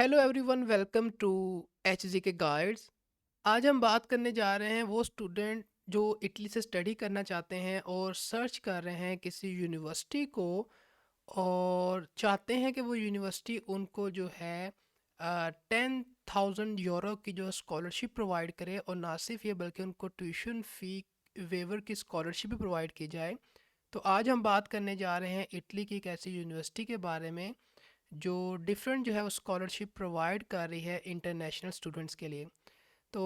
Hello everyone, welcome to H G K guides. आज हम बात करने जा रहे हैं वो स्टूडेंट जो इटली से स्टडी करना चाहते हैं और सर्च कर रहे हैं किसी यूनिवर्सिटी को और चाहते हैं कि वो यूनिवर्सिटी उनको जो है 10,000 यूरो की जो स्कॉलरशिप प्रोवाइड करे, और ना सिर्फ ये बल्कि उनको ट्यूशन फ़ी वेवर की स्कॉलरशिप भी प्रोवाइड की जाए। तो आज हम बात करने जा रहे हैं इटली की एक ऐसी यूनिवर्सिटी के बारे में जो डिफरेंट जो है वो स्कॉलरशिप प्रोवाइड कर रही है इंटरनेशनल स्टूडेंट्स के लिए। तो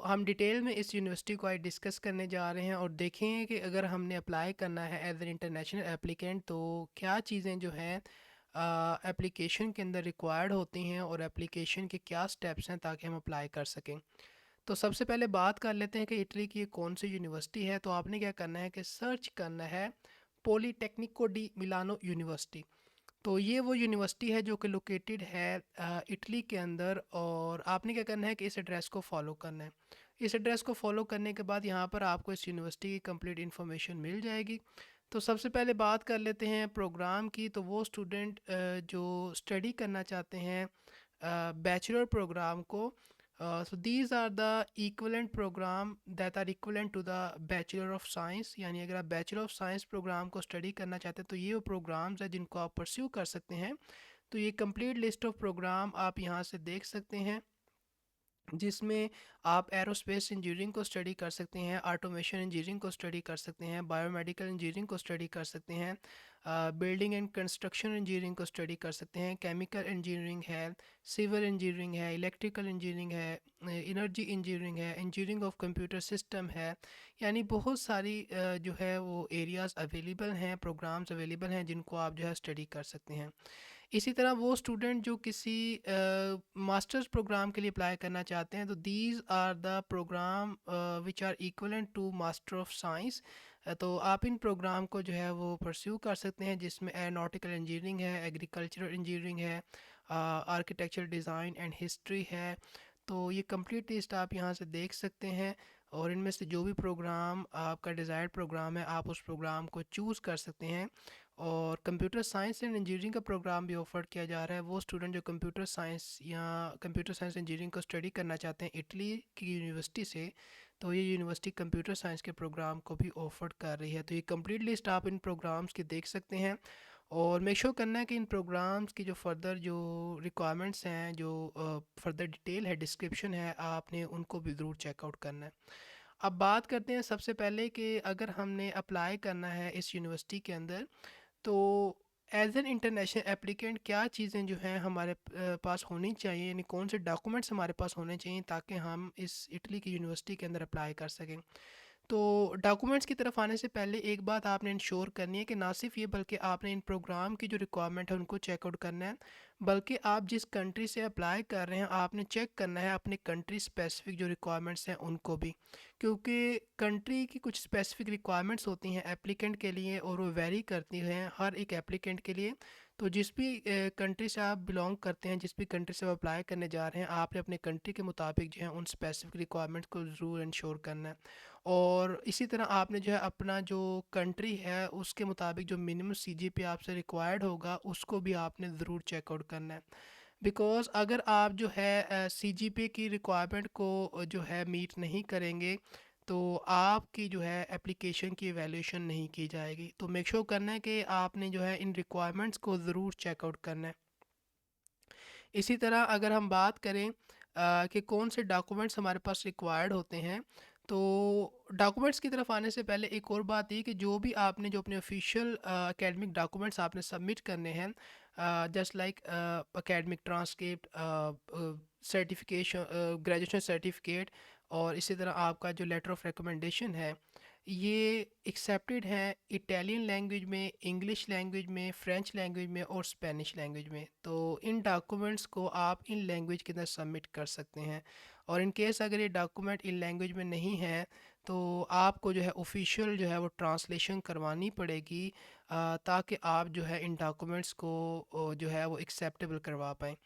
हम डिटेल में इस यूनिवर्सिटी को आज डिस्कस करने जा रहे हैं और देखेंगे कि अगर हमने अप्लाई करना है एज एन इंटरनेशनल एप्लीकेंट तो क्या चीज़ें जो हैं एप्लीकेशन के अंदर रिक्वायर्ड होती हैं और एप्लीकेशन के क्या स्टेप्स हैं ताकि हम अप्लाई कर सकें। तो सबसे पहले बात कर लेते हैं कि इटली की ये कौन सी यूनिवर्सिटी है। तो आपने क्या करना है कि सर्च करना है पॉलीटेक्निको डी मिलानो यूनिवर्सिटी। तो ये वो यूनिवर्सिटी है जो कि लोकेटेड है इटली के अंदर, और आपने क्या करना है कि इस एड्रेस को फॉलो करना है। इस एड्रेस को फॉलो करने के बाद यहाँ पर आपको इस यूनिवर्सिटी की कंप्लीट इन्फॉर्मेशन मिल जाएगी। तो सबसे पहले बात कर लेते हैं प्रोग्राम की। तो वो स्टूडेंट जो स्टडी करना चाहते हैं बैचलर प्रोग्राम को, so these are the equivalent program that are equivalent to the bachelor of science. यानी अगर आप बैचलर ऑफ साइंस प्रोग्राम को स्टडी करना चाहते हैं तो ये वो प्रोग्राम्स हैं जिनको आप परस्यू कर सकते हैं। तो ये कंप्लीट लिस्ट ऑफ प्रोग्राम आप यहाँ से देख सकते हैं, जिसमें आप एरोस्पेस इंजीनियरिंग को स्टडी कर सकते हैं, ऑटोमेशन इंजीनियरिंग को स्टडी कर सकते हैं, बायोमेडिकल इंजीनियरिंग को स्टडी कर सकते हैं, बिल्डिंग एंड कंस्ट्रक्शन इंजीनियरिंग को स्टडी कर सकते हैं, केमिकल इंजीनियरिंग है, सिविल इंजीनियरिंग है, इलेक्ट्रिकल इंजीनियरिंग है, एनर्जी इंजीनियरिंग है, इंजीनियरिंग ऑफ कंप्यूटर सिस्टम है। यानी बहुत सारी जो है वो एरियाज़ अवेलेबल हैं, प्रोग्राम्स अवेलेबल हैं जिनको आप जो है स्टडी कर सकते हैं। इसी तरह वो स्टूडेंट जो किसी मास्टर्स प्रोग्राम के लिए अप्लाई करना चाहते हैं तो these are the program which are equivalent to master of science. तो आप इन प्रोग्राम को जो है वो परस्यू कर सकते हैं, जिसमें एरोनॉटिकल इंजीनियरिंग है, एग्रीकल्चरल इंजीनियरिंग है, आर्किटेक्चर डिज़ाइन एंड हिस्ट्री है। तो ये कंप्लीट लिस्ट आप यहाँ से देख सकते हैं, और इनमें से जो भी प्रोग्राम आपका डिज़ायर्ड प्रोग्राम है आप उस प्रोग्राम को चूज़ कर सकते हैं। और कंप्यूटर साइंस एंड इंजीनियरिंग का प्रोग्राम भी ऑफर किया जा रहा है। वो स्टूडेंट जो कंप्यूटर साइंस या कंप्यूटर साइंस इंजीनियरिंग को स्टडी करना चाहते हैं इटली की यूनिवर्सिटी से, तो ये यूनिवर्सिटी कंप्यूटर साइंस के प्रोग्राम को भी ऑफर कर रही है। तो ये कंप्लीट लिस्ट आप इन प्रोग्राम्स की देख सकते हैं, और मेक श्योर करना है कि इन प्रोग्राम्स की जो फर्दर जो रिक्वायरमेंट्स हैं, जो फर्दर डिटेल है, डिस्क्रिप्शन है, आपने उनको भी ज़रूर चेकआउट करना है। अब बात करते हैं सबसे पहले कि अगर हमने अप्लाई करना है इस यूनिवर्सिटी के अंदर तो एज एन इंटरनेशनल एप्लीकेंट क्या चीज़ें जो हैं हमारे पास होनी चाहिए, यानी कौन से डॉक्यूमेंट्स हमारे पास होने चाहिए ताकि हम इस इटली की यूनिवर्सिटी के अंदर अप्लाई कर सकें। तो डॉक्यूमेंट्स की तरफ आने से पहले एक बात आपने इंश्योर करनी है कि ना सिर्फ ये बल्कि आपने इन प्रोग्राम की जो रिक्वायरमेंट है उनको चेकआउट करना है, बल्कि आप जिस कंट्री से अप्लाई कर रहे हैं आपने चेक करना है अपने कंट्री स्पेसिफिक जो रिक्वायरमेंट्स हैं उनको भी, क्योंकि कंट्री की कुछ स्पेसिफिक रिक्वायरमेंट्स होती हैं एप्लीकेंट के लिए और वो वेरी करती हैं हर एक एप्लीकेंट के लिए। तो जिस भी कंट्री से आप बिलोंग करते हैं, जिस भी कंट्री से आप अप्लाई करने जा रहे हैं, आपने अपने कंट्री के मुताबिक जो है उन स्पेसिफिक रिक्वायरमेंट्स को ज़रूर इंश्योर करना है। और इसी तरह आपने जो है अपना जो कंट्री है उसके मुताबिक जो मिनिमम सीजीपी आपसे रिक्वायर्ड होगा उसको भी आपने ज़रूर चेकआउट करना है। बिकॉज़ अगर आप जो है सीजीपी की रिक्वायरमेंट को जो है मीट नहीं करेंगे तो आपकी जो है एप्लीकेशन की एवेल्यूशन नहीं की जाएगी। तो मेक श्योर करना है कि आपने जो है इन रिक्वायरमेंट्स को ज़रूर चेकआउट करना है। इसी तरह अगर हम बात करें कि कौन से डॉक्यूमेंट्स हमारे पास रिक्वायर्ड होते हैं, तो डॉक्यूमेंट्स की तरफ आने से पहले एक और बात ये कि जो भी आपने जो अपने ऑफिशियल एकेडमिक डॉक्यूमेंट्स आपने सबमिट करने हैं, just like academic transcript, certification, graduation certificate, और इसी तरह आपका जो लेटर ऑफ रिकमेंडेशन है, ये एक्सेप्टेड है इटालियन लैंग्वेज में, इंग्लिश लैंग्वेज में, फ्रेंच लैंग्वेज में और स्पेनिश लैंग्वेज में। तो इन डॉक्यूमेंट्स को आप इन लैंग्वेज के अंदर सबमिट कर सकते हैं, और इन केस अगर ये डॉक्यूमेंट इन लैंग्वेज में नहीं है तो आपको जो है ऑफिशियल जो है वो ट्रांसलेशन करवानी पड़ेगी, ताकि आप जो है इन डॉक्यूमेंट्स को जो है वो एक्सेप्टेबल करवा पाएँ।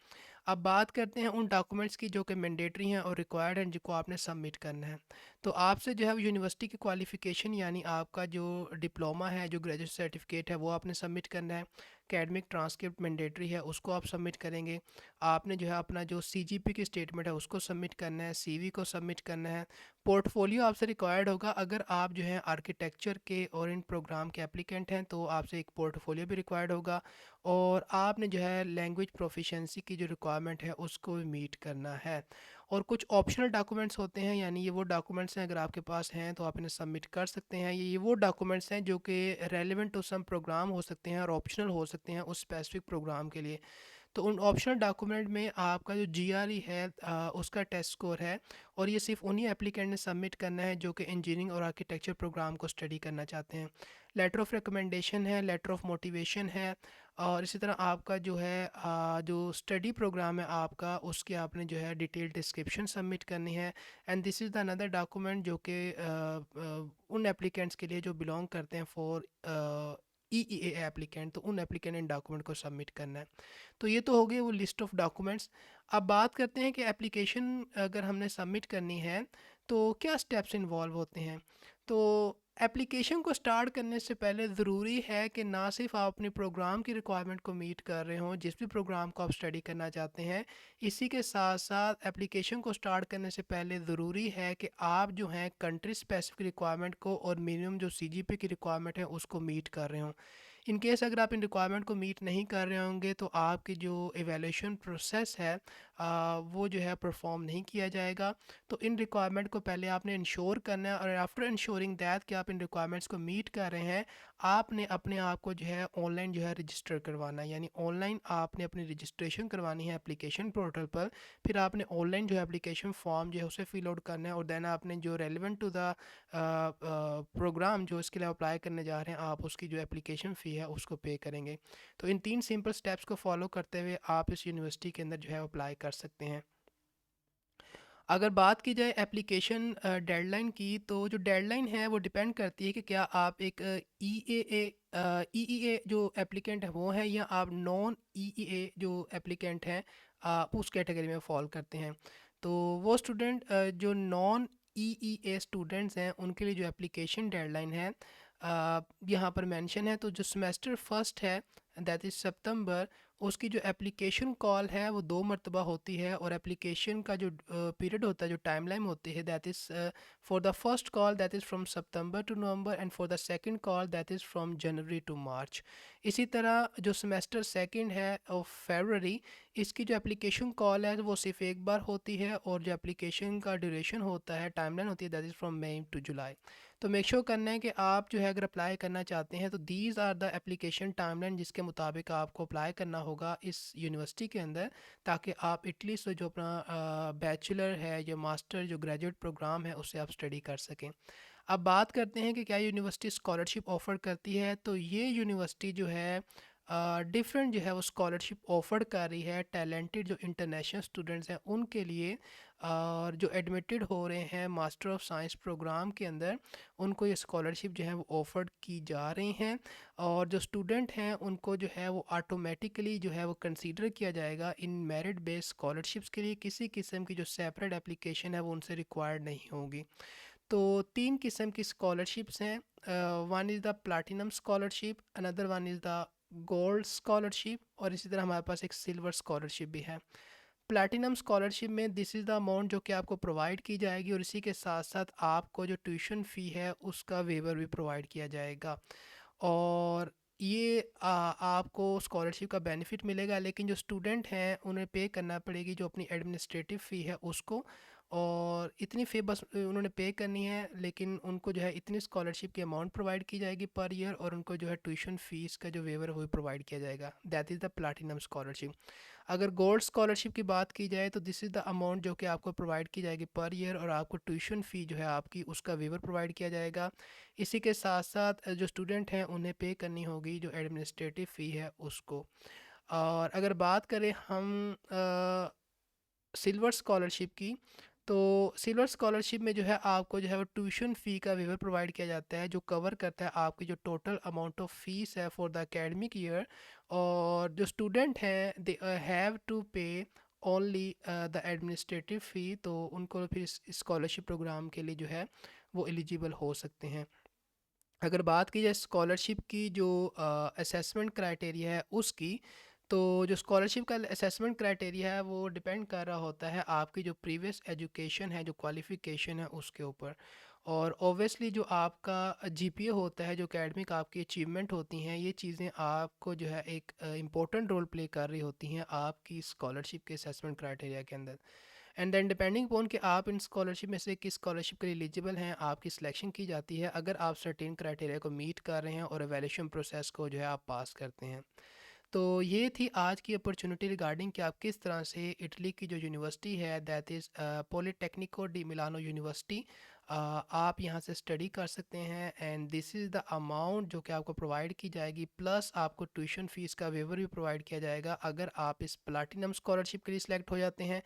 अब बात करते हैं उन डॉक्यूमेंट्स की जो कि मैंडेटरी हैं और रिक्वायर्ड हैं जिनको आपने सबमिट करना है। तो आपसे जो है यूनिवर्सिटी की क्वालिफ़िकेशन यानी आपका जो डिप्लोमा है, जो ग्रेजुएट सर्टिफिकेट है, वो आपने सबमिट करना है। एकेडमिक ट्रांसक्रिप्ट मैंडेटरी है उसको आप सबमिट करेंगे। आपने जो है अपना जो सीजीपी की स्टेटमेंट है उसको सबमिट करना है, सीवी को सबमिट करना है। पोर्टफोलियो आपसे रिक्वायर्ड होगा, अगर आप जो है आर्किटेक्चर के और इन प्रोग्राम के एप्लीकेंट हैं तो आपसे एक पोर्टफोलियो भी रिक्वायर्ड होगा। और आपने जो है लैंग्वेज प्रोफिशेंसी की जो रिक्वायरमेंट है उसको भी मीट करना है। और कुछ ऑप्शनल डॉक्यूमेंट्स होते हैं, यानी ये वो डॉक्यूमेंट्स हैं अगर आपके पास हैं तो आप इन्हें सबमिट कर सकते हैं। ये वो डॉक्यूमेंट्स हैं जो कि रेलेवेंट टू सम प्रोग्राम हो सकते हैं और ऑप्शनल हो सकते हैं उस स्पेसिफिक प्रोग्राम के लिए। तो उन ऑप्शनल डॉक्यूमेंट में आपका जो जीआरई है उसका टेस्ट स्कोर है, और ये सिर्फ उन्हीं एप्लीकेंट ने सबमिट करना है जो कि इंजीनियरिंग और आर्किटेक्चर प्रोग्राम को स्टडी करना चाहते हैं। लेटर ऑफ रिकमेंडेशन है, लेटर ऑफ मोटिवेशन है, और इसी तरह आपका जो है जो स्टडी प्रोग्राम है आपका उसके आपने जो है डिटेल डिस्क्रिप्शन सबमिट करनी है। And this is the another document जो कि उन एप्लीकेंट्स के लिए जो बिलोंग करते हैं फॉर ई एप्लीकेंट, तो उन एप्लीकेंट इन डॉक्यूमेंट को सबमिट करना है। तो ये तो हो गई वो लिस्ट ऑफ डॉक्यूमेंट्स। अब बात करते हैं कि एप्लीकेशन अगर हमने सबमिट करनी है तो क्या स्टेप्स इन्वॉल्व होते हैं। तो एप्लीकेशन को स्टार्ट करने से पहले ज़रूरी है कि ना सिर्फ आप अपने प्रोग्राम की रिक्वायरमेंट को मीट कर रहे हों, जिस भी प्रोग्राम को आप स्टडी करना चाहते हैं, इसी के साथ साथ एप्लीकेशन को स्टार्ट करने से पहले ज़रूरी है कि आप जो हैं कंट्री स्पेसिफिक रिक्वायरमेंट को और मिनिमम जो सीजीपी की रिक्वायरमेंट है उसको मीट कर रहे हों। इन केस अगर आप इन रिक्वायरमेंट को मीट नहीं कर रहे होंगे तो आपकी जो एवेल्यूशन प्रोसेस है वो जो है परफॉर्म नहीं किया जाएगा। तो इन रिक्वायरमेंट को पहले आपने इंश्योर करना है, और आफ्टर इंश्योरिंग दैट कि आप इन रिक्वायरमेंट्स को मीट कर रहे हैं, आपने अपने आप को जो है ऑनलाइन जो है रजिस्टर करवाना है। यानी ऑनलाइन आपने अपनी रजिस्ट्रेशन करवानी है एप्लीकेशन पोर्टल पर। फिर आपने ऑनलाइन जो है एप्लीकेशन फॉर्म जो है उसे फिल आउट करना है, और देन आपने जो रेलिवेंट टू द प्रोग्राम जो इसके लिए अप्लाई करने जा रहे हैं आप उसकी जो एप्लीकेशन फ़ी है उसको पे करेंगे। तो इन 3 सिंपल स्टेप्स को फॉलो करते हुए आप इस यूनिवर्सिटी के अंदर जो है अप्लाई कर सकते हैं। अगर बात की जाए एप्लीकेशन डेडलाइन की, तो जो डेडलाइन है वो डिपेंड करती है कि क्या आप एक ईईए जो एप्लीकेंट है वो है, या आप नॉन ईईए जो एप्लीकेंट हैं उस कैटेगरी में फॉल करते हैं। तो वो स्टूडेंट जो नॉन ईईए स्टूडेंट्स हैं उनके लिए जो एप्लीकेशन डेडलाइन है यहाँ पर मेंशन है। तो जो सेमेस्टर फर्स्ट है दैट इज़ सितंबर, उसकी जो एप्लीकेशन कॉल है वो 2 मरतबा होती है, और एप्लीकेशन का जो पीरियड होता है, जो टाइमलाइन होती है, that is for the first call that is from September to November, and for the second call that is from January to March. इसी तरह जो सेमेस्टर सेकंड है ऑफ फरवरी, इसकी जो एप्लीकेशन कॉल है वो सिर्फ एक बार होती है, और जो एप्लीकेशन का ड्यूरेशन होता है, टाइमलाइन होती है, that is from May to July. तो मेक श्योर करना है कि आप जो है अगर अप्लाई करना चाहते हैं तो these are the application timeline जिसके मुताबिक आपको अप्लाई करना होगा इस यूनिवर्सिटी के अंदर, ताकि आप एटलीस्ट जो अपना बैचलर है या मास्टर जो ग्रेजुएट प्रोग्राम है उससे आप स्टडी कर सकें। अब बात करते हैं कि क्या यूनिवर्सिटी स्कॉलरशिप ऑफ़र करती है। तो ये यूनिवर्सिटी जो है डिफरेंट जो है वो स्कॉलरशिप ऑफ़र कर रही है टैलेंटेड जो इंटरनेशनल स्टूडेंट्स हैं उनके लिए, और जो एडमिटेड हो रहे हैं मास्टर ऑफ साइंस प्रोग्राम के अंदर, उनको ये स्कॉलरशिप जो है वो ऑफ़र की जा रही हैं। और जो स्टूडेंट हैं उनको जो है वो ऑटोमेटिकली जो है वो कंसीडर किया जाएगा इन मेरिट बेस्ड स्कॉलरशिप्स के लिए। किसी किस्म की जो सेपरेट एप्लीकेशन है वो उनसे रिक्वायर्ड नहीं होगी। तो 3 किस्म की स्कॉलरशिप्स हैं। One is the platinum scholarship, another one is the gold scholarship, और इसी तरह हमारे पास एक सिल्वर स्कॉलरशिप भी है। प्लैटिनम स्कॉलरशिप में दिस इज़ द अमाउंट जो कि आपको प्रोवाइड की जाएगी, और इसी के साथ साथ आपको जो ट्यूशन फ़ी है उसका वेवर भी प्रोवाइड किया जाएगा। और ये आपको स्कॉलरशिप का बेनिफिट मिलेगा, लेकिन जो स्टूडेंट हैं उन्हें पे करना पड़ेगी जो अपनी एडमिनिस्ट्रेटिव फ़ी है उसको, और इतनी फ़ी बस उन्होंने पे करनी है, लेकिन उनको जो है इतनी स्कॉलरशिप की अमाउंट प्रोवाइड की जाएगी पर ईयर, और उनको जो है ट्यूशन फ़ीस का जो वेवर है वो प्रोवाइड किया जाएगा। That is the platinum scholarship. अगर गोल्ड स्कॉलरशिप की बात की जाए तो दिस इज़ द अमाउंट जो कि आपको प्रोवाइड की जाएगी पर ईयर, और आपको ट्यूशन फ़ी जो है आपकी उसका वेवर प्रोवाइड किया जाएगा। इसी के साथ साथ जो स्टूडेंट हैं उन्हें पे करनी होगी जो एडमिनिस्ट्रेटिव फ़ी है उसको। और अगर बात करें हम सिल्वर स्कॉलरशिप की, तो सिल्वर स्कॉलरशिप में जो है आपको जो है वो ट्यूशन फ़ी का वेवर प्रोवाइड किया जाता है जो कवर करता है आपकी जो टोटल अमाउंट ऑफ फ़ीस है फॉर द एकेडमिक ईयर। और जो स्टूडेंट हैं दे हैव टू पे ओनली द एडमिनिस्ट्रेटिव फ़ी, तो उनको फिर इस स्कॉलरशिप प्रोग्राम के लिए जो है वो एलिजिबल हो सकते हैं। अगर बात की जाए स्कॉलरशिप की जो असेसमेंट क्राइटेरिया है उसकी, तो जो स्कॉलरशिप का असेसमेंट क्राइटेरिया है वो डिपेंड कर रहा होता है आपकी जो प्रीवियस एजुकेशन है, जो क्वालिफ़िकेशन है उसके ऊपर। और ऑब्वियसली जो आपका जीपीए होता है, जो एकेडमिक आपकी अचीवमेंट होती हैं, ये चीज़ें आपको जो है एक इम्पोर्टेंट रोल प्ले कर रही होती हैं आपकी स्कॉलरशिप के असेसमेंट क्राइटेरिया के अंदर। एंड देन डिपेंडिंग अपॉन कि आप इन स्कॉलरशिप में से किस स्कॉलरशिप के लिए एलिजिबल हैं, आपकी सिलेक्शन की जाती है अगर आप सर्टेन क्राइटेरिया को मीट कर रहे हैं और एवेल्यूशन प्रोसेस को जो है आप पास करते हैं। तो ये थी आज की अपॉर्चुनिटी रिगार्डिंग कि आप किस तरह से इटली की जो यूनिवर्सिटी है, that is Politecnico D Milano university, आप यहाँ से स्टडी कर सकते हैं। And this is the amount जो कि आपको प्रोवाइड की जाएगी, प्लस आपको ट्यूशन फ़ीस का वेवर भी प्रोवाइड किया जाएगा अगर आप इस प्लाटिनम स्कॉलरशिप के लिए सिलेक्ट हो जाते हैं।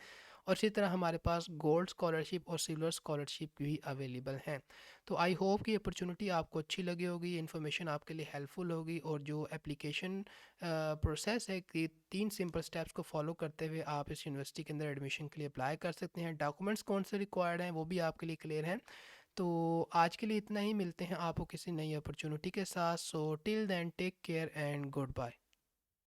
और इसी तरह हमारे पास गोल्ड स्कॉलरशिप और सिल्वर स्कॉलरशिप भी अवेलेबल हैं। तो आई होप कि अपॉर्चुनिटी आपको अच्छी लगी होगी, ये इन्फॉर्मेशन आपके लिए हेल्पफुल होगी। और जो एप्लीकेशन प्रोसेस है कि 3 सिंपल स्टेप्स को फॉलो करते हुए आप इस यूनिवर्सिटी के अंदर एडमिशन के लिए अप्लाई कर सकते हैं। डॉक्यूमेंट्स कौन से रिक्वायर्ड हैं वो भी आपके लिए क्लियर हैं। तो आज के लिए इतना ही, मिलते हैं आपको किसी नई अपॉर्चुनिटी के साथ। So till then take care and good bye.